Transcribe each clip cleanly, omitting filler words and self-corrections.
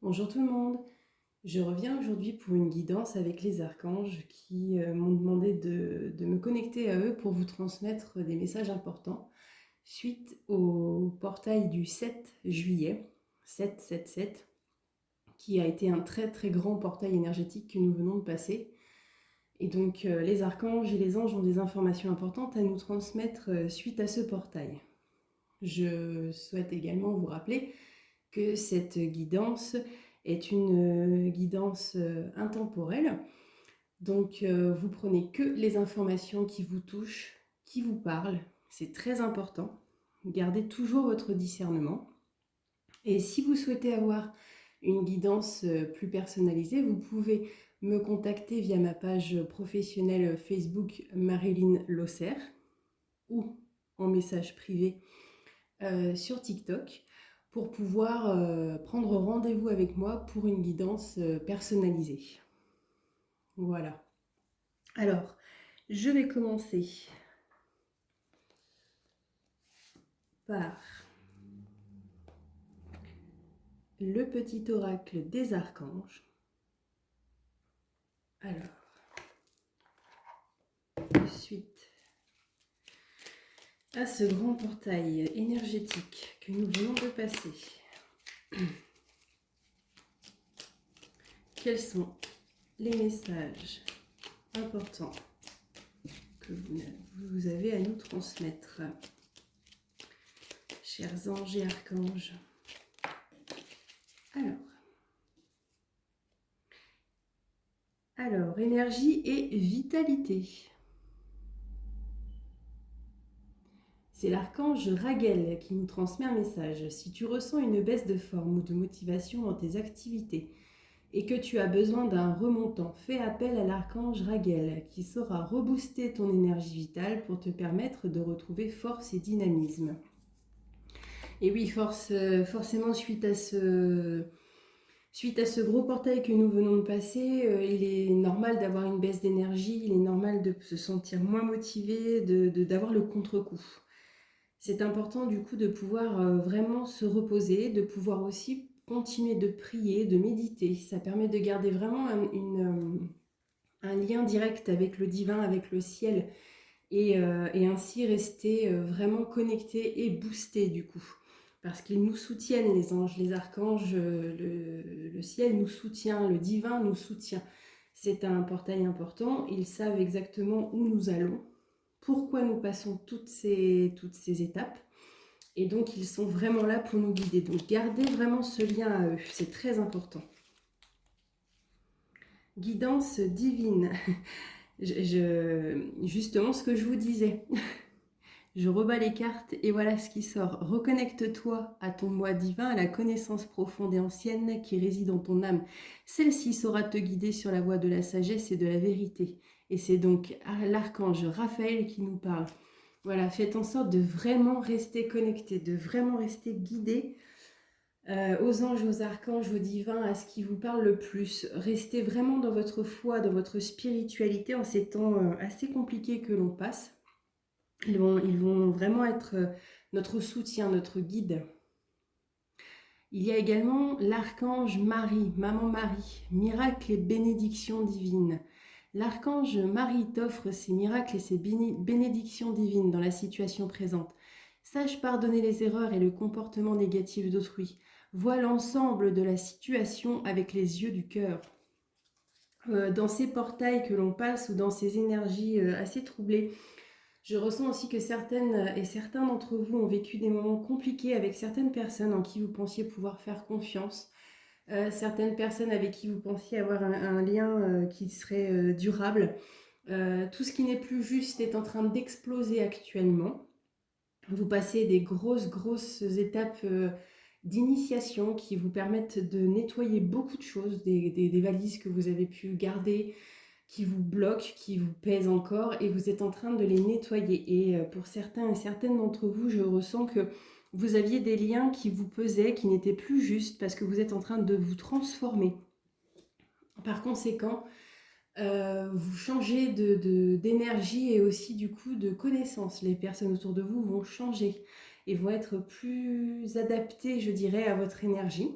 Bonjour tout le monde, je reviens aujourd'hui pour une guidance avec les archanges qui m'ont demandé de me connecter à eux pour vous transmettre des messages importants suite au portail du 7 juillet, 777, qui a été un très très grand portail énergétique que nous venons de passer. Et donc les archanges et les anges ont des informations importantes à nous transmettre suite à ce portail. Je souhaite également vous rappeler que cette guidance est une guidance intemporelle. Donc vous prenez que les informations qui vous touchent, qui vous parlent. C'est très important. Gardez toujours votre discernement. Et si vous souhaitez avoir une guidance plus personnalisée, vous pouvez me contacter via ma page professionnelle Facebook Marilyn Losser ou en message privé sur TikTok pour pouvoir prendre rendez-vous avec moi pour une guidance personnalisée. Voilà. Alors, je vais commencer par le petit oracle des archanges. Alors, suite à ce grand portail énergétique que nous venons de passer, quels sont les messages importants que vous avez à nous transmettre, chers anges et archanges? Alors, énergie et vitalité. C'est l'archange Raguel qui nous transmet un message. Si tu ressens une baisse de forme ou de motivation dans tes activités et que tu as besoin d'un remontant, fais appel à l'archange Raguel qui saura rebooster ton énergie vitale pour te permettre de retrouver force et dynamisme. Et oui, forcément, suite à ce gros portail que nous venons de passer, il est normal d'avoir une baisse d'énergie, il est normal de se sentir moins motivé, d'avoir le contre-coup. C'est important du coup de pouvoir vraiment se reposer, de pouvoir aussi continuer de prier, de méditer. Ça permet de garder vraiment un lien direct avec le divin, avec le ciel, et ainsi rester vraiment connecté et boosté du coup. Parce qu'ils nous soutiennent, les anges, les archanges, le ciel nous soutient, le divin nous soutient. C'est un portail important, ils savent exactement où nous allons, pourquoi nous passons toutes ces étapes. Et donc, ils sont vraiment là pour nous guider. Donc, gardez vraiment ce lien à eux. C'est très important. Guidance divine. Justement, ce que je vous disais. Je rebats les cartes et voilà ce qui sort. Reconnecte-toi à ton moi divin, à la connaissance profonde et ancienne qui réside en ton âme. Celle-ci saura te guider sur la voie de la sagesse et de la vérité. Et c'est donc l'archange Raphaël qui nous parle. Voilà, faites en sorte de vraiment rester connecté, de vraiment rester guidé aux anges, aux archanges, aux divins, à ce qui vous parle le plus. Restez vraiment dans votre foi, dans votre spiritualité en ces temps assez compliqués que l'on passe. Ils vont vraiment être notre soutien, notre guide. Il y a également l'archange Marie, Maman Marie, miracle et bénédiction divine. L'archange Marie t'offre ses miracles et ses bénédictions divines dans la situation présente. Sache pardonner les erreurs et le comportement négatif d'autrui. Vois l'ensemble de la situation avec les yeux du cœur. Dans ces portails que l'on passe ou dans ces énergies assez troublées, je ressens aussi que certaines et certains d'entre vous ont vécu des moments compliqués avec certaines personnes en qui vous pensiez pouvoir faire confiance, certaines personnes avec qui vous pensiez avoir un lien qui serait durable. Tout ce qui n'est plus juste est en train d'exploser actuellement. Vous passez des grosses étapes d'initiation qui vous permettent de nettoyer beaucoup de choses, des valises que vous avez pu garder, qui vous bloquent, qui vous pèsent encore, et vous êtes en train de les nettoyer. Et pour certains et certaines d'entre vous, je ressens que vous aviez des liens qui vous pesaient, qui n'étaient plus justes, parce que vous êtes en train de vous transformer. Par conséquent, vous changez d'énergie et aussi du coup de connaissances. Les personnes autour de vous vont changer et vont être plus adaptées, je dirais, à votre énergie.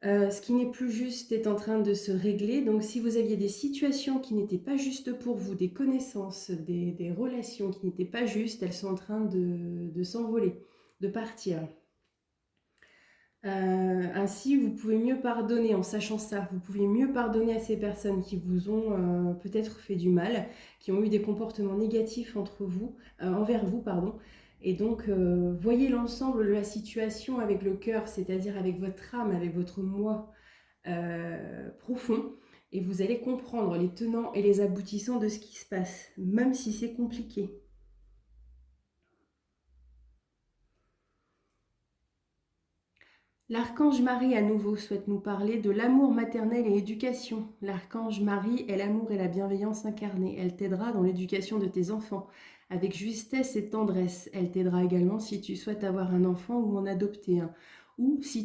Ce qui n'est plus juste est en train de se régler. Donc si vous aviez des situations qui n'étaient pas justes pour vous, des connaissances, des relations qui n'étaient pas justes, elles sont en train de s'envoler, de partir. Ainsi, vous pouvez mieux pardonner en sachant ça. Vous pouvez mieux pardonner à ces personnes qui vous ont peut-être fait du mal, qui ont eu des comportements négatifs envers vous, pardon. Et donc, voyez l'ensemble de la situation avec le cœur, c'est-à-dire avec votre âme, avec votre moi profond. Et vous allez comprendre les tenants et les aboutissants de ce qui se passe, même si c'est compliqué. L'archange Marie, à nouveau, souhaite nous parler de l'amour maternel et éducation. L'archange Marie est l'amour et la bienveillance incarnée. Elle t'aidera dans l'éducation de tes enfants, avec justesse et tendresse. Elle t'aidera également si tu souhaites avoir un enfant ou en adopter un, ou si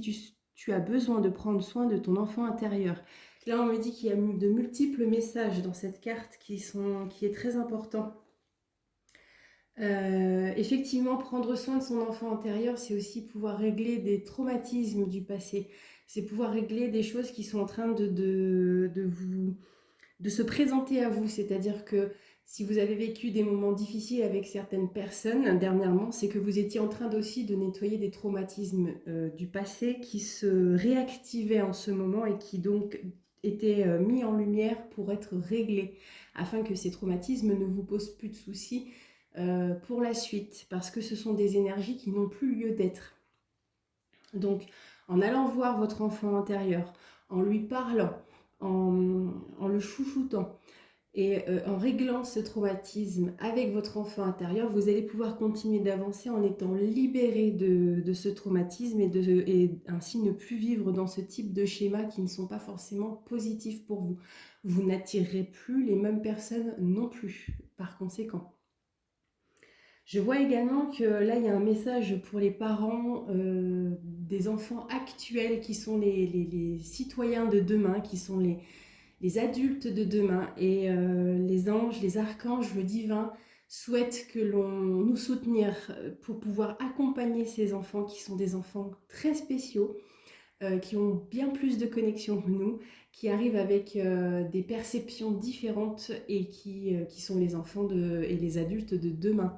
tu as besoin de prendre soin de ton enfant intérieur. Là, on me dit qu'il y a de multiples messages dans cette carte qui est très important. Effectivement, prendre soin de son enfant intérieur, c'est aussi pouvoir régler des traumatismes du passé. C'est pouvoir régler des choses qui sont en train de se présenter à vous. C'est-à-dire que si vous avez vécu des moments difficiles avec certaines personnes dernièrement, c'est que vous étiez en train aussi de nettoyer des traumatismes du passé qui se réactivaient en ce moment et qui donc étaient mis en lumière pour être réglés, afin que ces traumatismes ne vous posent plus de soucis pour la suite, parce que ce sont des énergies qui n'ont plus lieu d'être. Donc, en allant voir votre enfant intérieur, en lui parlant, en le chouchoutant et en réglant ce traumatisme avec votre enfant intérieur, vous allez pouvoir continuer d'avancer en étant libéré de ce traumatisme et ainsi ne plus vivre dans ce type de schémas qui ne sont pas forcément positifs pour vous. Vous n'attirerez plus les mêmes personnes non plus, par conséquent. Je vois également que là, il y a un message pour les parents des enfants actuels qui sont les citoyens de demain, qui sont les adultes de demain. Et les anges, les archanges, le divin souhaitent que l'on nous soutenir pour pouvoir accompagner ces enfants qui sont des enfants très spéciaux, qui ont bien plus de connexion que nous, qui arrivent avec des perceptions différentes et qui sont les enfants et les adultes de demain,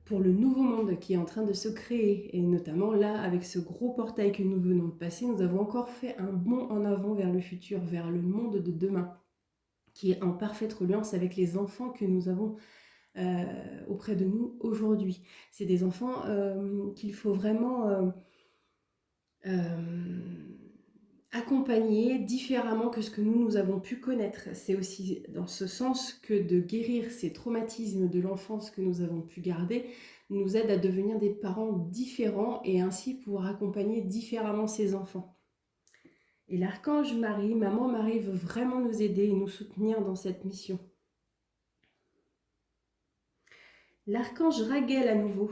pour le nouveau monde qui est en train de se créer. Et notamment là, avec ce gros portail que nous venons de passer, nous avons encore fait un bond en avant vers le futur, vers le monde de demain, qui est en parfaite reliance avec les enfants que nous avons auprès de nous aujourd'hui. C'est des enfants qu'il faut vraiment accompagner différemment que ce que nous avons pu connaître. C'est aussi dans ce sens que de guérir ces traumatismes de l'enfance que nous avons pu garder nous aide à devenir des parents différents et ainsi pouvoir accompagner différemment ces enfants. Et l'archange Marie, maman Marie, veut vraiment nous aider et nous soutenir dans cette mission. L'archange Raguel à nouveau.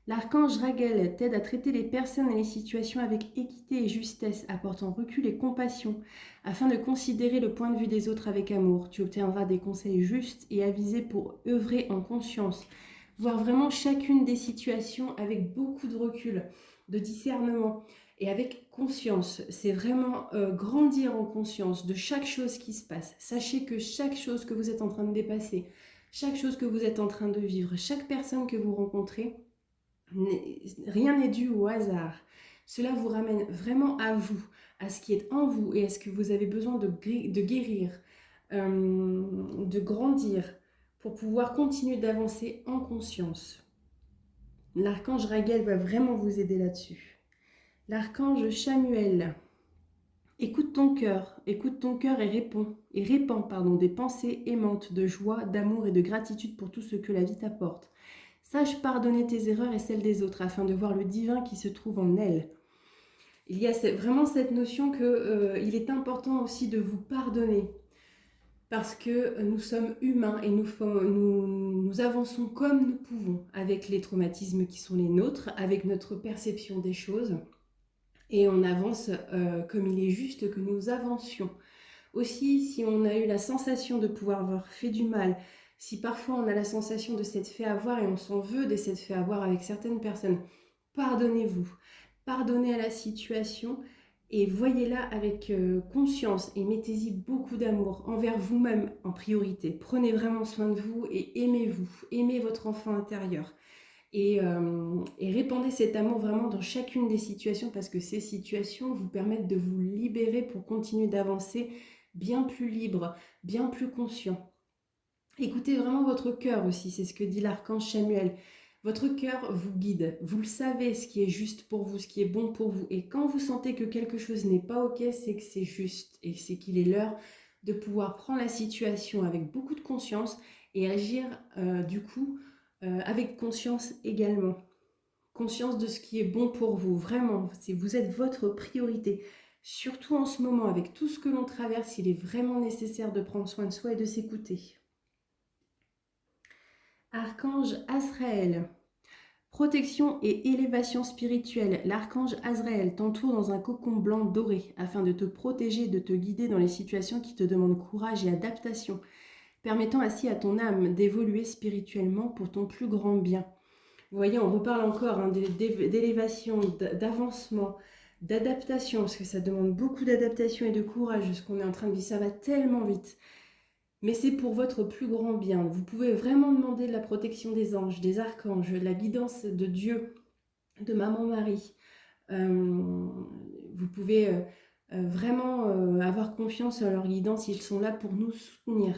L'archange Raguel t'aide à traiter les personnes et les situations avec équité et justesse, apportant recul et compassion, afin de considérer le point de vue des autres avec amour. Tu obtiendras des conseils justes et avisés pour œuvrer en conscience, voir vraiment chacune des situations avec beaucoup de recul, de discernement et avec conscience. C'est vraiment grandir en conscience de chaque chose qui se passe. Sachez que chaque chose que vous êtes en train de dépasser, chaque chose que vous êtes en train de vivre, chaque personne que vous rencontrez, rien n'est dû au hasard. Cela vous ramène vraiment à vous, à ce qui est en vous et à ce que vous avez besoin de guérir, de grandir pour pouvoir continuer d'avancer en conscience. L'archange Raguel va vraiment vous aider là-dessus. L'archange Chamuel, écoute ton cœur et répands des pensées aimantes de joie, d'amour et de gratitude pour tout ce que la vie t'apporte. Sache pardonner tes erreurs et celles des autres afin de voir le divin qui se trouve en elles. Il y a vraiment cette notion qu'il est important aussi de vous pardonner parce que nous sommes humains et nous avançons comme nous pouvons avec les traumatismes qui sont les nôtres, avec notre perception des choses et on avance comme il est juste que nous avancions. Aussi, si on a eu la sensation de pouvoir avoir fait du mal, si parfois on a la sensation de s'être fait avoir et on s'en veut de s'être fait avoir avec certaines personnes, pardonnez-vous. pardonnez à la situation et voyez-la avec conscience et mettez-y beaucoup d'amour envers vous-même en priorité. Prenez vraiment soin de vous et aimez-vous, aimez votre enfant intérieur. Et répandez cet amour vraiment dans chacune des situations parce que ces situations vous permettent de vous libérer pour continuer d'avancer bien plus libre, bien plus conscient. Écoutez vraiment votre cœur aussi, c'est ce que dit l'archange Samuel. Votre cœur vous guide, vous le savez ce qui est juste pour vous, ce qui est bon pour vous. Et quand vous sentez que quelque chose n'est pas ok, c'est que c'est juste et c'est qu'il est l'heure de pouvoir prendre la situation avec beaucoup de conscience et agir du coup avec conscience également. Conscience de ce qui est bon pour vous, vraiment, vous êtes votre priorité. Surtout en ce moment, avec tout ce que l'on traverse, il est vraiment nécessaire de prendre soin de soi et de s'écouter. Archange Azraël, protection et élévation spirituelle. L'archange Azraël t'entoure dans un cocon blanc doré afin de te protéger et de te guider dans les situations qui te demandent courage et adaptation, permettant ainsi à ton âme d'évoluer spirituellement pour ton plus grand bien. Vous voyez, on reparle encore d'élévation, d'avancement, d'adaptation, parce que ça demande beaucoup d'adaptation et de courage, ce qu'on est en train de vivre. Ça va tellement vite. Mais c'est pour votre plus grand bien. Vous pouvez vraiment demander de la protection des anges, des archanges, la guidance de Dieu, de Maman Marie. Vous pouvez vraiment avoir confiance en leur guidance. Ils sont là pour nous soutenir.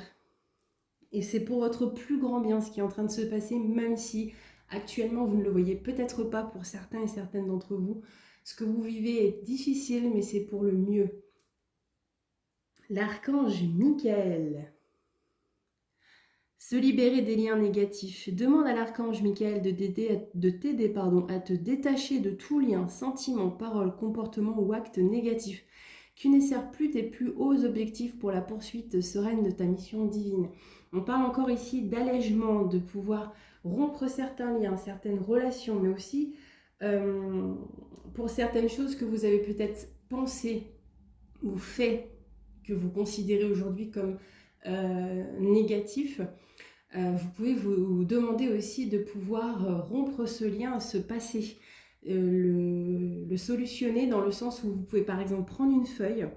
Et c'est pour votre plus grand bien ce qui est en train de se passer, même si actuellement vous ne le voyez peut-être pas pour certains et certaines d'entre vous. Ce que vous vivez est difficile, mais c'est pour le mieux. L'archange Michael. Se libérer des liens négatifs. Demande à l'archange Michael de t'aider à te détacher de tout lien, sentiment, parole, comportement ou acte négatif qui ne sert plus tes plus hauts objectifs pour la poursuite sereine de ta mission divine. On parle encore ici d'allègement, de pouvoir rompre certains liens, certaines relations, mais aussi pour certaines choses que vous avez peut-être pensé ou fait, que vous considérez aujourd'hui comme négatifs. Vous pouvez vous demander aussi de pouvoir rompre ce lien, ce passé, le solutionner dans le sens où vous pouvez par exemple prendre une feuille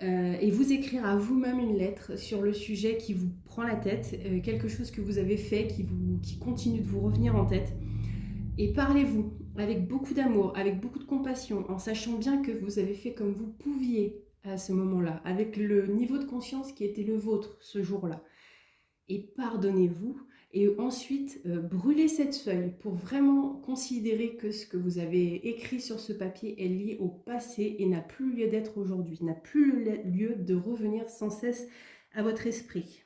et vous écrire à vous-même une lettre sur le sujet qui vous prend la tête, quelque chose que vous avez fait, qui continue de vous revenir en tête. Et parlez-vous avec beaucoup d'amour, avec beaucoup de compassion, en sachant bien que vous avez fait comme vous pouviez à ce moment-là, avec le niveau de conscience qui était le vôtre ce jour-là. Et pardonnez-vous. Et ensuite, brûlez cette feuille pour vraiment considérer que ce que vous avez écrit sur ce papier est lié au passé et n'a plus lieu d'être aujourd'hui, n'a plus lieu de revenir sans cesse à votre esprit.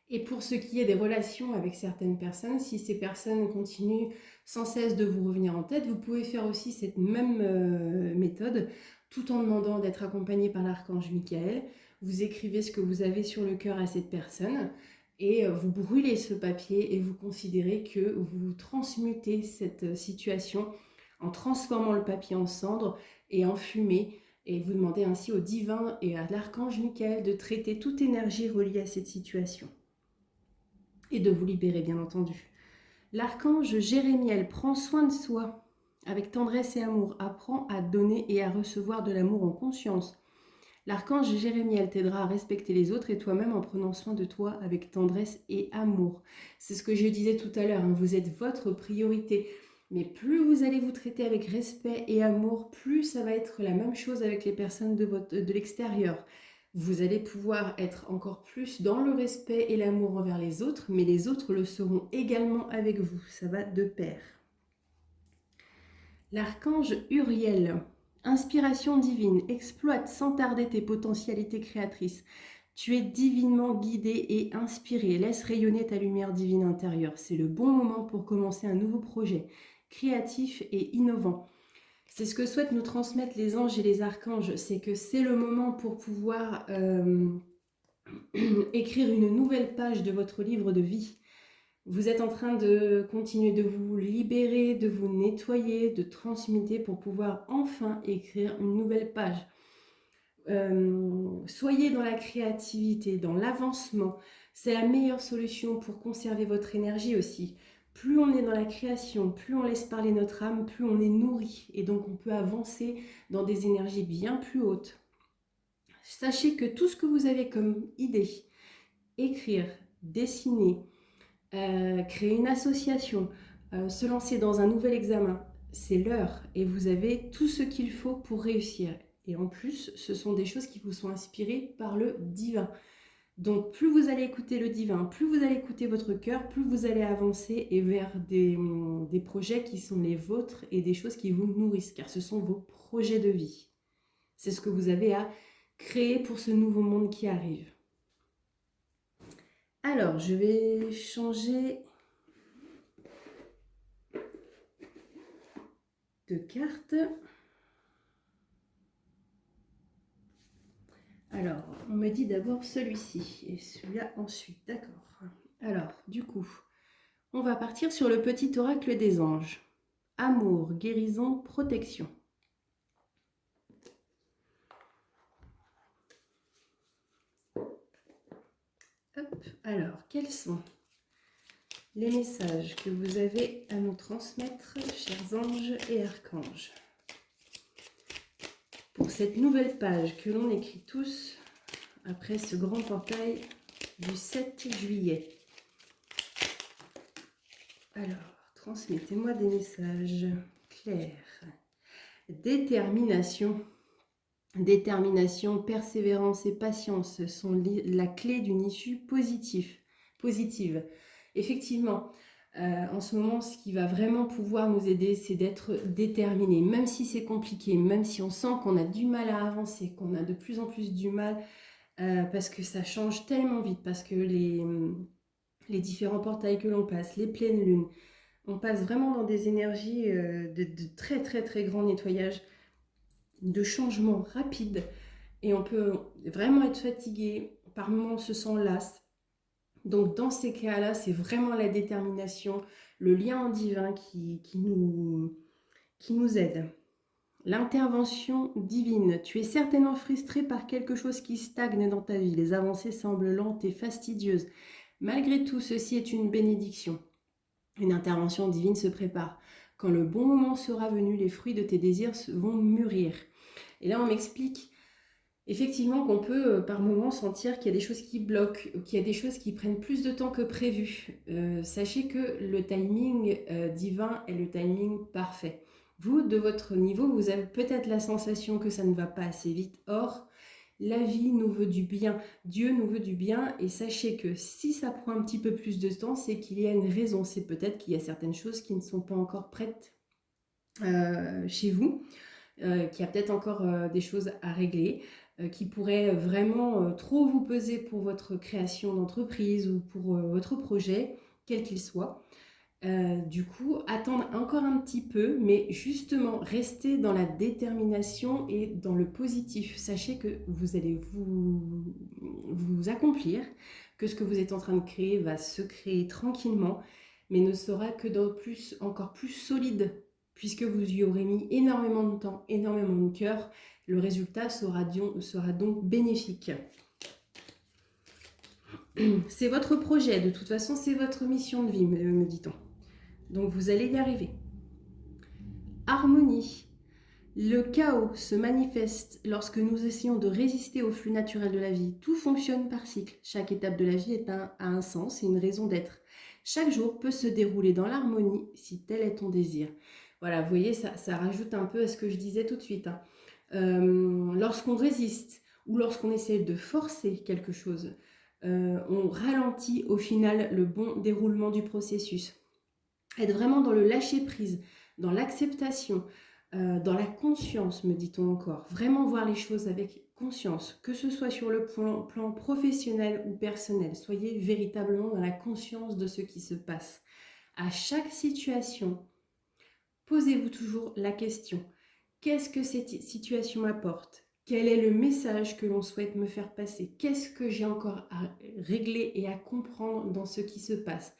Et pour ce qui est des relations avec certaines personnes, si ces personnes continuent sans cesse de vous revenir en tête, vous pouvez faire aussi cette même méthode tout en demandant d'être accompagné par l'archange Michael. Vous écrivez ce que vous avez sur le cœur à cette personne et vous brûlez ce papier et vous considérez que vous transmutez cette situation en transformant le papier en cendre et en fumée. Et vous demandez ainsi au divin et à l'archange Michael de traiter toute énergie reliée à cette situation. Et de vous libérer, bien entendu. L'archange Jérémiel prend soin de soi avec tendresse et amour, apprend à donner et à recevoir de l'amour en conscience. L'archange Jérémiel t'aidera à respecter les autres et toi-même en prenant soin de toi avec tendresse et amour. C'est ce que je disais tout à l'heure, hein, vous êtes votre priorité. Mais plus vous allez vous traiter avec respect et amour, plus ça va être la même chose avec les personnes de l'extérieur. Vous allez pouvoir être encore plus dans le respect et l'amour envers les autres, mais les autres le seront également avec vous. Ça va de pair. L'archange Uriel. Inspiration divine, exploite sans tarder tes potentialités créatrices. Tu es divinement guidé et inspiré. Laisse rayonner ta lumière divine intérieure. C'est le bon moment pour commencer un nouveau projet, créatif et innovant. C'est ce que souhaitent nous transmettre les anges et les archanges. C'est que c'est le moment pour pouvoir écrire une nouvelle page de votre livre de vie. Vous êtes en train de continuer de vous libérer, de vous nettoyer, de transmuter pour pouvoir enfin écrire une nouvelle page. Soyez dans la créativité, dans l'avancement. C'est la meilleure solution pour conserver votre énergie aussi. Plus on est dans la création, plus on laisse parler notre âme, plus on est nourri. Et donc on peut avancer dans des énergies bien plus hautes. Sachez que tout ce que vous avez comme idée, écrire, dessiner, créer une association, se lancer dans un nouvel examen, c'est l'heure et vous avez tout ce qu'il faut pour réussir. Et en plus, ce sont des choses qui vous sont inspirées par le divin. Donc plus vous allez écouter le divin, plus vous allez écouter votre cœur, plus vous allez avancer et vers des projets qui sont les vôtres et des choses qui vous nourrissent, car ce sont vos projets de vie. C'est ce que vous avez à créer pour ce nouveau monde qui arrive. Alors, je vais changer de carte. Alors, on me dit d'abord celui-ci et celui-là ensuite, d'accord. Alors, du coup, on va partir sur le petit oracle des anges. Amour, guérison, protection. Hop, alors, quels sont les messages que vous avez à nous transmettre, chers anges et archanges, pour cette nouvelle page que l'on écrit tous après ce grand portail du 7 juillet. Alors, transmettez-moi des messages clairs. Détermination. Détermination, persévérance et patience sont la clé d'une issue positive. Effectivement, en ce moment, ce qui va vraiment pouvoir nous aider, c'est d'être déterminé. Même si c'est compliqué, même si on sent qu'on a du mal à avancer, qu'on a de plus en plus du mal, parce que ça change tellement vite, parce que les différents portails que l'on passe, les pleines lunes, on passe vraiment dans des énergies de très très très grand nettoyage, de changement rapide, et on peut vraiment être fatigué, par moments on se sent las. Donc dans ces cas-là, c'est vraiment la détermination, le lien en divin qui nous aide. L'intervention divine. Tu es certainement frustré par quelque chose qui stagne dans ta vie. Les avancées semblent lentes et fastidieuses. Malgré tout, ceci est une bénédiction. Une intervention divine se prépare. Quand le bon moment sera venu, les fruits de tes désirs vont mûrir. Et là, on m'explique effectivement qu'on peut par moments sentir qu'il y a des choses qui bloquent, qu'il y a des choses qui prennent plus de temps que prévu. Sachez que le timing divin est le timing parfait. Vous, de votre niveau, vous avez peut-être la sensation que ça ne va pas assez vite. Or, la vie nous veut du bien, Dieu nous veut du bien, et sachez que si ça prend un petit peu plus de temps, c'est qu'il y a une raison. C'est peut-être qu'il y a certaines choses qui ne sont pas encore prêtes chez vous, qu'il y a peut-être encore des choses à régler, qui pourraient vraiment trop vous peser pour votre création d'entreprise ou pour votre projet, quel qu'il soit. Du coup, attendre encore un petit peu, mais justement, rester dans la détermination et dans le positif. Sachez que vous allez vous accomplir, que ce que vous êtes en train de créer va se créer tranquillement, mais ne sera que encore plus solide, puisque vous y aurez mis énormément de temps, énormément de cœur. Le résultat sera donc bénéfique. C'est votre projet, de toute façon, c'est votre mission de vie, me dit-on. Donc vous allez y arriver. Harmonie. Le chaos se manifeste lorsque nous essayons de résister au flux naturel de la vie. Tout fonctionne par cycle. Chaque étape de la vie a un sens et une raison d'être. Chaque jour peut se dérouler dans l'harmonie si tel est ton désir. Voilà, vous voyez, ça rajoute un peu à ce que je disais tout de suite. Lorsqu'on résiste ou lorsqu'on essaie de forcer quelque chose, on ralentit au final le bon déroulement du processus. Être vraiment dans le lâcher-prise, dans l'acceptation, dans la conscience, me dit-on encore. Vraiment voir les choses avec conscience, que ce soit sur le plan professionnel ou personnel. Soyez véritablement dans la conscience de ce qui se passe. À chaque situation, posez-vous toujours la question. Qu'est-ce que cette situation m'apporte? Quel est le message que l'on souhaite me faire passer? Qu'est-ce que j'ai encore à régler et à comprendre dans ce qui se passe?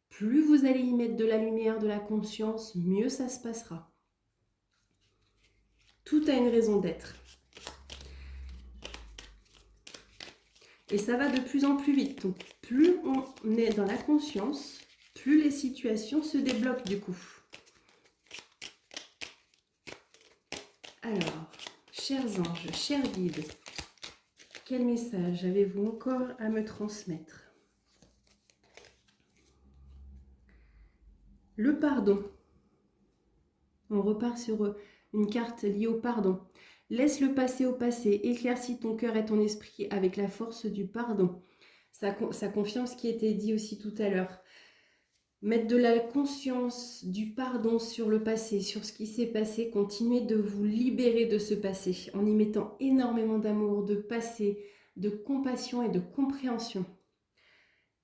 Plus vous allez y mettre de la lumière, de la conscience, mieux ça se passera. Tout a une raison d'être. Et ça va de plus en plus vite. Donc, plus on est dans la conscience, plus les situations se débloquent du coup. Alors, chers anges, chers guides, quel message avez-vous encore à me transmettre? Le pardon. On repart sur une carte liée au pardon. Laisse le passé au passé, éclaircis ton cœur et ton esprit avec la force du pardon. Ça confirme ce qui était dit aussi tout à l'heure. Mettre de la conscience, du pardon sur le passé, sur ce qui s'est passé. Continuez de vous libérer de ce passé en y mettant énormément d'amour, de passé, de compassion et de compréhension.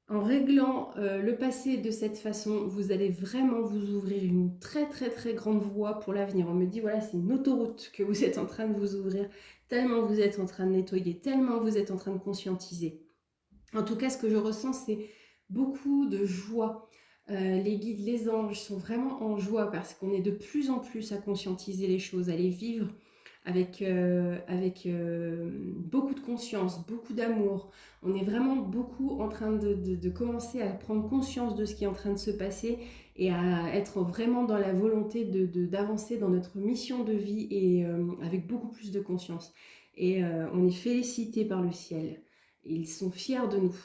En réglant le passé de cette façon, vous allez vraiment vous ouvrir une très très très grande voie pour l'avenir. On me dit, voilà, c'est une autoroute que vous êtes en train de vous ouvrir, tellement vous êtes en train de nettoyer, tellement vous êtes en train de conscientiser. En tout cas, ce que je ressens, c'est beaucoup de joie. Les guides, les anges sont vraiment en joie parce qu'on est de plus en plus à conscientiser les choses, à les vivre avec beaucoup de conscience, beaucoup d'amour. On est vraiment beaucoup en train de commencer à prendre conscience de ce qui est en train de se passer et à être vraiment dans la volonté d'avancer dans notre mission de vie et avec beaucoup plus de conscience. Et on est félicité par le ciel. Et ils sont fiers de nous.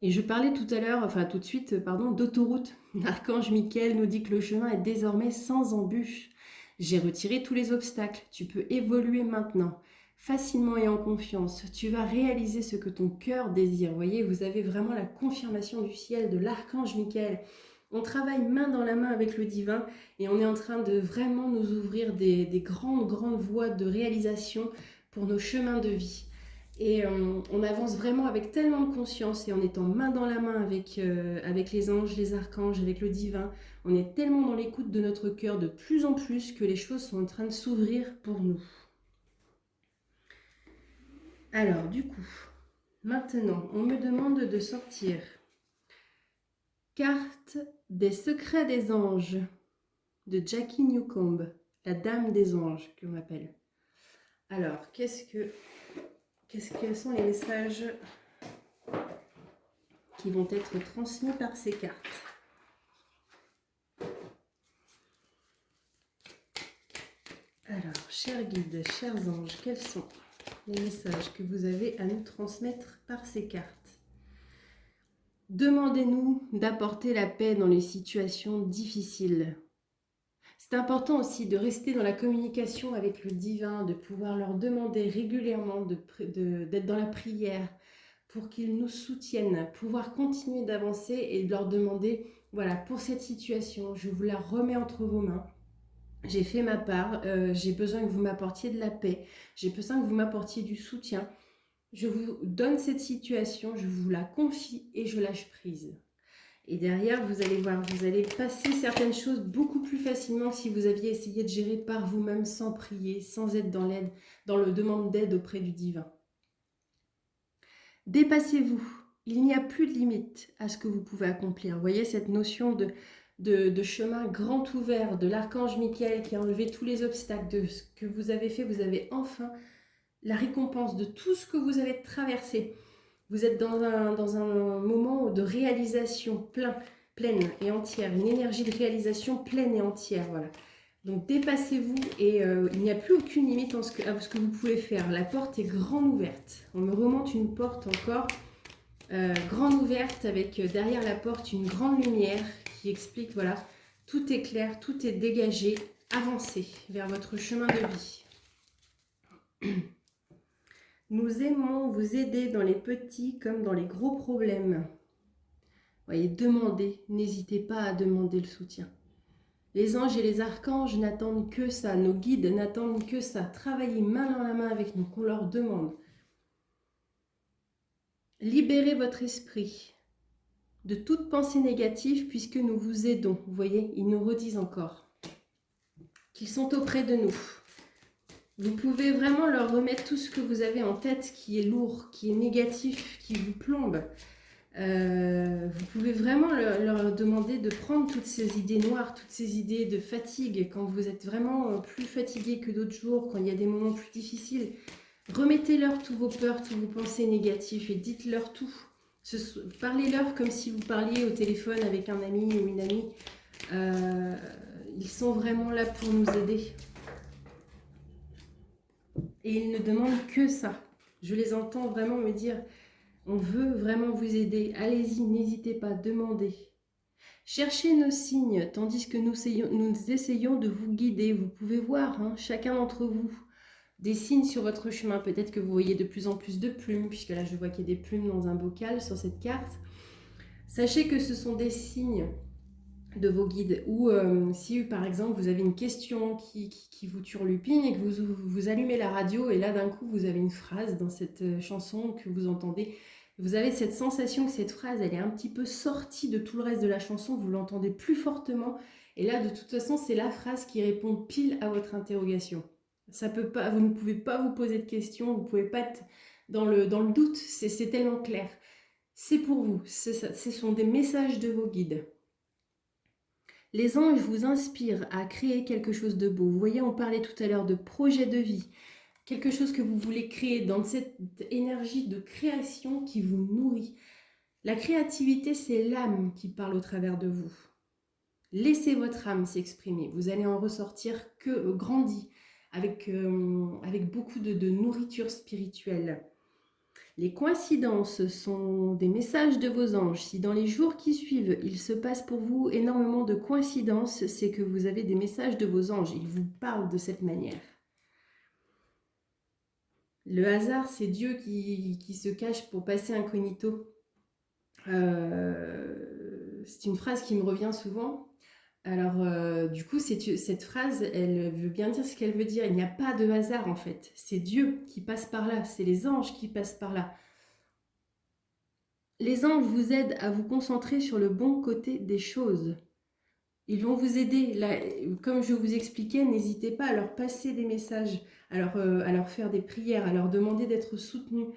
Et je parlais tout à l'heure, enfin tout de suite, pardon, d'autoroute. L'archange Michael nous dit que le chemin est désormais sans embûches. J'ai retiré tous les obstacles. Tu peux évoluer maintenant, facilement et en confiance. Tu vas réaliser ce que ton cœur désire. Vous voyez, vous avez vraiment la confirmation du ciel de l'archange Michael. On travaille main dans la main avec le divin et on est en train de vraiment nous ouvrir des grandes voies de réalisation pour nos chemins de vie. Et on avance vraiment avec tellement de conscience et en étant main dans la main avec les anges, les archanges, avec le divin. On est tellement dans l'écoute de notre cœur de plus en plus que les choses sont en train de s'ouvrir pour nous. Alors du coup, maintenant, on me demande de sortir carte des secrets des anges de Jackie Newcomb, la dame des anges que l'on appelle. Alors, quels sont les messages qui vont être transmis par ces cartes? Alors, chers guides, chers anges, quels sont les messages que vous avez à nous transmettre par ces cartes? Demandez-nous d'apporter la paix dans les situations difficiles. C'est important aussi de rester dans la communication avec le divin, de pouvoir leur demander régulièrement d'être dans la prière pour qu'ils nous soutiennent, pouvoir continuer d'avancer et de leur demander, voilà, pour cette situation, je vous la remets entre vos mains. J'ai fait ma part, j'ai besoin que vous m'apportiez de la paix, j'ai besoin que vous m'apportiez du soutien. Je vous donne cette situation, je vous la confie et je lâche prise. Et derrière, vous allez voir, vous allez passer certaines choses beaucoup plus facilement que si vous aviez essayé de gérer par vous-même sans prier, sans être dans le demande d'aide auprès du divin. Dépassez-vous. Il n'y a plus de limite à ce que vous pouvez accomplir. Vous voyez cette notion de chemin grand ouvert, de l'archange Michael qui a enlevé tous les obstacles, de ce que vous avez fait, vous avez enfin la récompense de tout ce que vous avez traversé. Vous êtes dans un moment de réalisation pleine et entière, une énergie de réalisation pleine et entière, voilà. Donc dépassez-vous et il n'y a plus aucune limite à ce que vous pouvez faire. La porte est grande ouverte. On me remonte une porte encore grande ouverte avec derrière la porte une grande lumière qui explique, voilà, tout est clair, tout est dégagé. Avancez vers votre chemin de vie. Nous aimons vous aider dans les petits comme dans les gros problèmes. Voyez, demandez, n'hésitez pas à demander le soutien. Les anges et les archanges n'attendent que ça, nos guides n'attendent que ça. Travaillez main dans la main avec nous, qu'on leur demande. Libérez votre esprit de toute pensée négative puisque nous vous aidons. Vous voyez, ils nous redisent encore qu'ils sont auprès de nous. Vous pouvez vraiment leur remettre tout ce que vous avez en tête qui est lourd, qui est négatif, qui vous plombe. Vous pouvez vraiment leur demander de prendre toutes ces idées noires, toutes ces idées de fatigue, quand vous êtes vraiment plus fatigué que d'autres jours, quand il y a des moments plus difficiles. Remettez-leur tous vos peurs, tous vos pensées négatives et dites-leur tout. Parlez-leur comme si vous parliez au téléphone avec un ami ou une amie. Ils sont vraiment là pour nous aider. Et ils ne demandent que ça. Je les entends vraiment me dire, on veut vraiment vous aider. Allez-y, n'hésitez pas, demandez. Cherchez nos signes, tandis que nous essayons de vous guider. Vous pouvez voir, hein, chacun d'entre vous, des signes sur votre chemin. Peut-être que vous voyez de plus en plus de plumes, puisque là je vois qu'il y a des plumes dans un bocal sur cette carte. Sachez que ce sont des signes de vos guides, ou si par exemple vous avez une question qui vous turlupine et que vous allumez la radio et là d'un coup vous avez une phrase dans cette chanson que vous entendez, vous avez cette sensation que cette phrase elle est un petit peu sortie de tout le reste de la chanson, vous l'entendez plus fortement et là de toute façon c'est la phrase qui répond pile à votre interrogation. Ça peut pas, vous ne pouvez pas vous poser de questions, vous ne pouvez pas être dans le doute, c'est tellement clair. C'est pour vous, ce sont des messages de vos guides. Les anges vous inspirent à créer quelque chose de beau. Vous voyez, on parlait tout à l'heure de projet de vie. Quelque chose que vous voulez créer dans cette énergie de création qui vous nourrit. La créativité, c'est l'âme qui parle au travers de vous. Laissez votre âme s'exprimer. Vous allez en ressortir que grandi, avec beaucoup de nourriture spirituelle. Les coïncidences sont des messages de vos anges. Si dans les jours qui suivent, il se passe pour vous énormément de coïncidences, c'est que vous avez des messages de vos anges. Ils vous parlent de cette manière. Le hasard, c'est Dieu qui se cache pour passer incognito. C'est une phrase qui me revient souvent. Alors, du coup, cette phrase, elle veut bien dire ce qu'elle veut dire. Il n'y a pas de hasard, en fait. C'est Dieu qui passe par là. C'est les anges qui passent par là. Les anges vous aident à vous concentrer sur le bon côté des choses. Ils vont vous aider. Là, comme je vous expliquais, n'hésitez pas à leur passer des messages, à leur faire des prières, à leur demander d'être soutenus.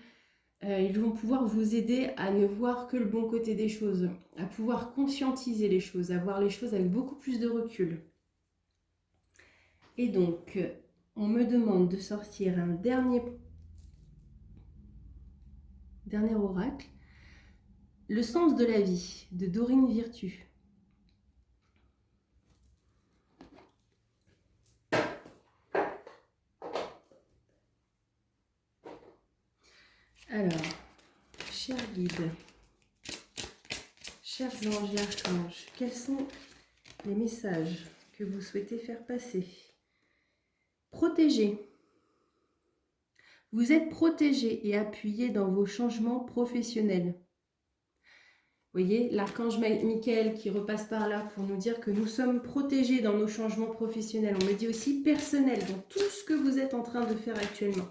Ils vont pouvoir vous aider à ne voir que le bon côté des choses, à pouvoir conscientiser les choses, à voir les choses avec beaucoup plus de recul. Et donc, on me demande de sortir un dernier oracle. Le sens de la vie, de Dorine Virtue. Alors, chers guides, chers anges et archanges, quels sont les messages que vous souhaitez faire passer? Protégez. Vous êtes protégés et appuyés dans vos changements professionnels. Vous voyez, l'archange Michael qui repasse par là pour nous dire que nous sommes protégés dans nos changements professionnels. On me dit aussi personnel, dans tout ce que vous êtes en train de faire actuellement.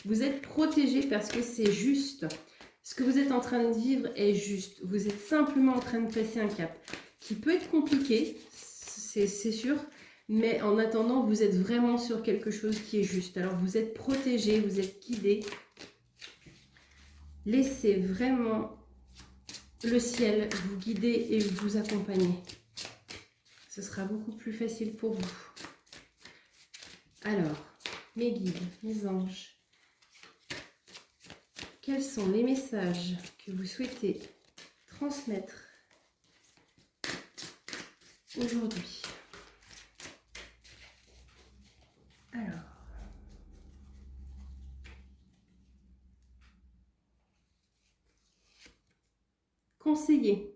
Vous êtes protégés parce que c'est juste. Ce que vous êtes en train de vivre est juste. Vous êtes simplement en train de passer un cap qui peut être compliqué, c'est sûr, mais en attendant, vous êtes vraiment sur quelque chose qui est juste. Alors, vous êtes protégés, vous êtes guidés. Laissez vraiment le ciel vous guider et vous accompagner. Ce sera beaucoup plus facile pour vous. Alors, mes guides, mes anges, quels sont les messages que vous souhaitez transmettre aujourd'hui? Alors, conseiller.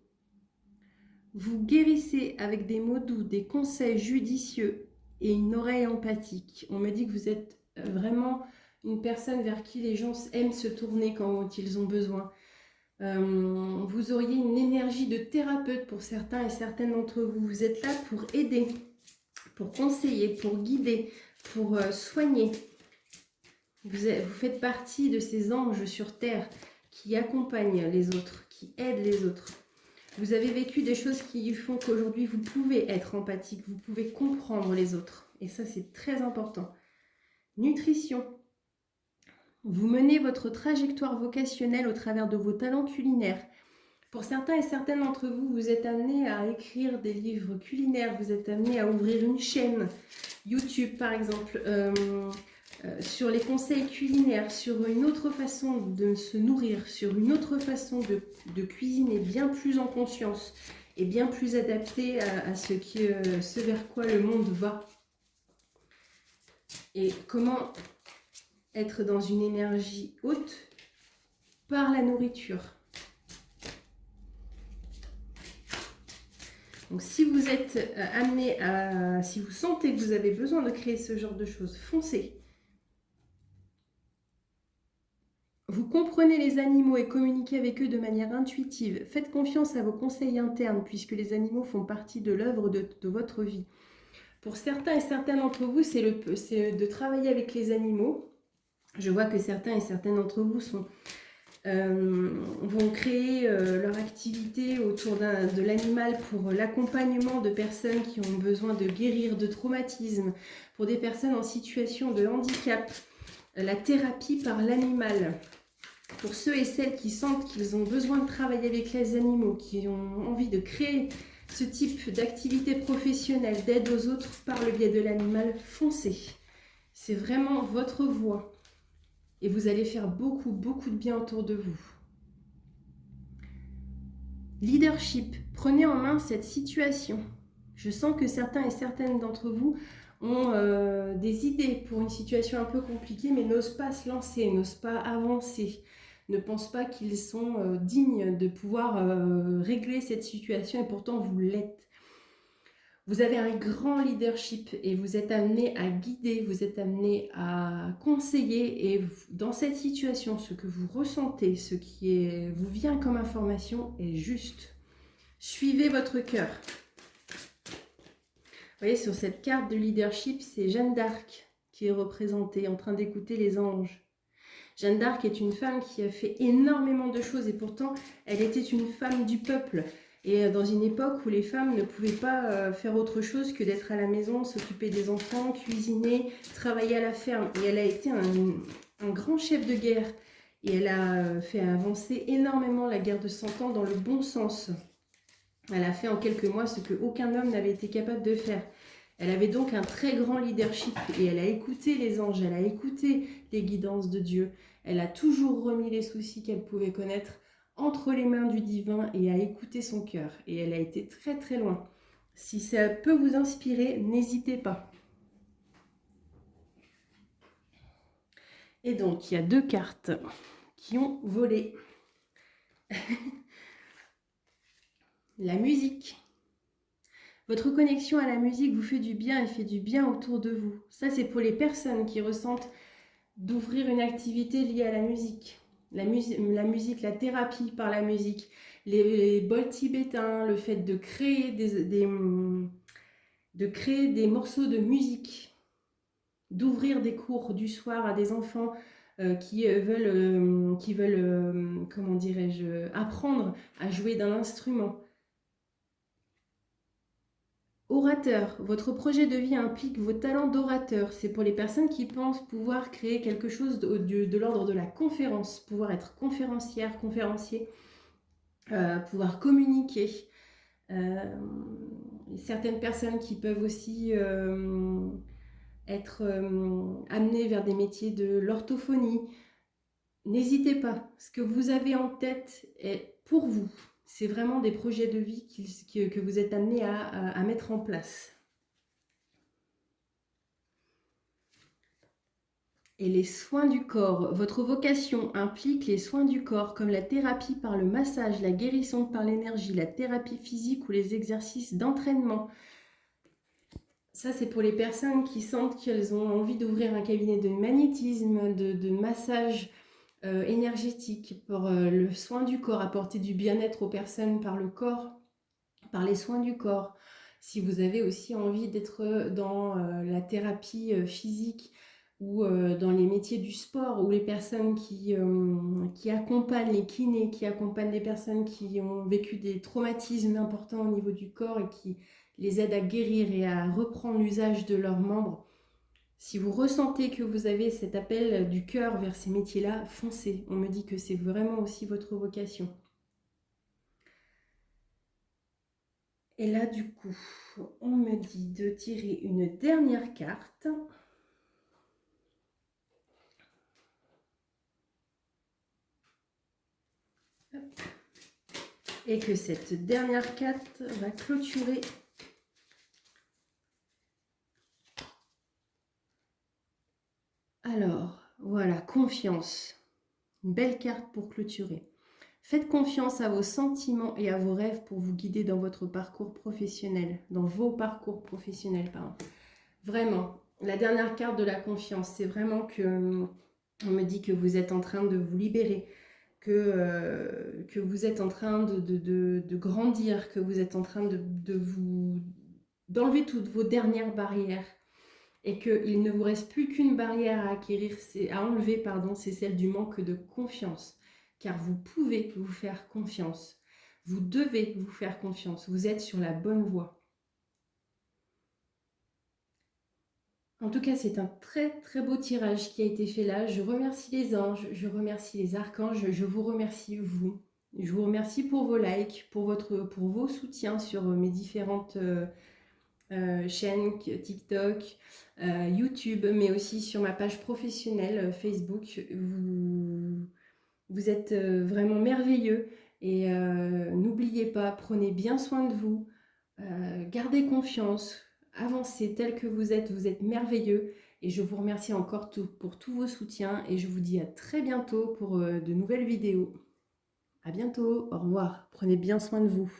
Vous guérissez avec des mots doux, des conseils judicieux et une oreille empathique. On me dit que vous êtes vraiment une personne vers qui les gens aiment se tourner quand ils ont besoin. Vous auriez une énergie de thérapeute pour certains et certaines d'entre vous. Vous êtes là pour aider, pour conseiller, pour guider, pour soigner. Vous faites partie de ces anges sur terre qui accompagnent les autres, qui aident les autres. Vous avez vécu des choses qui font qu'aujourd'hui vous pouvez être empathique, vous pouvez comprendre les autres. Et ça, c'est très important. Nutrition. Vous menez votre trajectoire vocationnelle au travers de vos talents culinaires. Pour certains et certaines d'entre vous, vous êtes amenés à écrire des livres culinaires, vous êtes amenés à ouvrir une chaîne YouTube par exemple, sur les conseils culinaires, sur une autre façon de se nourrir, sur une autre façon de cuisiner bien plus en conscience et bien plus adaptée à ce vers quoi le monde va. Et comment être dans une énergie haute par la nourriture. Donc si vous êtes amené à... Si vous sentez que vous avez besoin de créer ce genre de choses, foncez. Vous comprenez les animaux et communiquez avec eux de manière intuitive. Faites confiance à vos conseils internes puisque les animaux font partie de l'œuvre de votre vie. Pour certains et certaines d'entre vous, c'est de travailler avec les animaux. Je vois que certains et certaines d'entre vous vont créer leur activité autour de l'animal pour l'accompagnement de personnes qui ont besoin de guérir de traumatismes, pour des personnes en situation de handicap, la thérapie par l'animal. Pour ceux et celles qui sentent qu'ils ont besoin de travailler avec les animaux, qui ont envie de créer ce type d'activité professionnelle, d'aide aux autres par le biais de l'animal, foncez. C'est vraiment votre voie. Et vous allez faire beaucoup, beaucoup de bien autour de vous. Leadership, prenez en main cette situation. Je sens que certains et certaines d'entre vous ont des idées pour une situation un peu compliquée, mais n'osent pas se lancer, n'osent pas avancer, ne pensent pas qu'ils sont dignes de pouvoir régler cette situation, et pourtant vous l'êtes. Vous avez un grand leadership et vous êtes amené à guider, vous êtes amené à conseiller, et dans cette situation, ce que vous ressentez, ce qui vous vient comme information est juste. Suivez votre cœur. Vous voyez, sur cette carte de leadership, c'est Jeanne d'Arc qui est représentée en train d'écouter les anges. Jeanne d'Arc est une femme qui a fait énormément de choses et pourtant, elle était une femme du peuple. Et dans une époque où les femmes ne pouvaient pas faire autre chose que d'être à la maison, s'occuper des enfants, cuisiner, travailler à la ferme. Et elle a été un grand chef de guerre. Et elle a fait avancer énormément la guerre de 100 ans dans le bon sens. Elle a fait en quelques mois ce qu'aucun homme n'avait été capable de faire. Elle avait donc un très grand leadership et elle a écouté les anges, elle a écouté les guidances de Dieu. Elle a toujours remis les soucis qu'elle pouvait connaître entre les mains du divin et a écouté son cœur. Et elle a été très très loin. Si ça peut vous inspirer, n'hésitez pas. Et donc, il y a 2 cartes qui ont volé. La musique. Votre connexion à la musique vous fait du bien et fait du bien autour de vous. Ça, c'est pour les personnes qui ressentent d'ouvrir une activité liée à la musique. La musique, la thérapie par la musique, les bols tibétains, le fait de créer des morceaux de musique, d'ouvrir des cours du soir à des enfants qui veulent, comment dirais-je, apprendre à jouer d'un instrument. Orateur, votre projet de vie implique vos talents d'orateur. C'est pour les personnes qui pensent pouvoir créer quelque chose de l'ordre de la conférence, pouvoir être conférencière, conférencier, pouvoir communiquer. Certaines personnes qui peuvent aussi être amenées vers des métiers de l'orthophonie. N'hésitez pas, ce que vous avez en tête est pour vous. C'est vraiment des projets de vie que vous êtes amenés à mettre en place. Et les soins du corps. Votre vocation implique les soins du corps, comme la thérapie par le massage, la guérison par l'énergie, la thérapie physique ou les exercices d'entraînement. Ça, c'est pour les personnes qui sentent qu'elles ont envie d'ouvrir un cabinet de magnétisme, de massage énergétique, pour le soin du corps, apporter du bien-être aux personnes par le corps, par les soins du corps. Si vous avez aussi envie d'être dans la thérapie physique, ou dans les métiers du sport, ou les personnes qui accompagnent les kinés, qui accompagnent les personnes qui ont vécu des traumatismes importants au niveau du corps et qui les aident à guérir et à reprendre l'usage de leurs membres. Si vous ressentez que vous avez cet appel du cœur vers ces métiers-là, foncez. On me dit que c'est vraiment aussi votre vocation. Et là, du coup, on me dit de tirer une dernière carte. Et que cette dernière carte va clôturer. Alors, voilà, confiance. Une belle carte pour clôturer. Faites confiance à vos sentiments et à vos rêves pour vous guider dans votre parcours professionnel, dans vos parcours professionnels, pardon. Vraiment, la dernière carte de la confiance, c'est vraiment que on me dit que vous êtes en train de vous libérer, que vous êtes en train de grandir, que vous êtes en train d'enlever toutes vos dernières barrières et qu'il ne vous reste plus qu'une barrière à acquérir, à enlever, pardon, c'est celle du manque de confiance. Car vous pouvez vous faire confiance. Vous devez vous faire confiance. Vous êtes sur la bonne voie. En tout cas, c'est un très très beau tirage qui a été fait là. Je remercie les anges, je remercie les archanges, je vous remercie vous. Je vous remercie pour vos likes, pour vos soutiens sur mes différentes chaînes TikTok, YouTube, mais aussi sur ma page professionnelle Facebook. Vous êtes vraiment merveilleux et n'oubliez pas, prenez bien soin de vous, gardez confiance, avancez tel que vous êtes merveilleux et je vous remercie encore pour tous vos soutiens et je vous dis à très bientôt pour de nouvelles vidéos. À bientôt, au revoir, prenez bien soin de vous.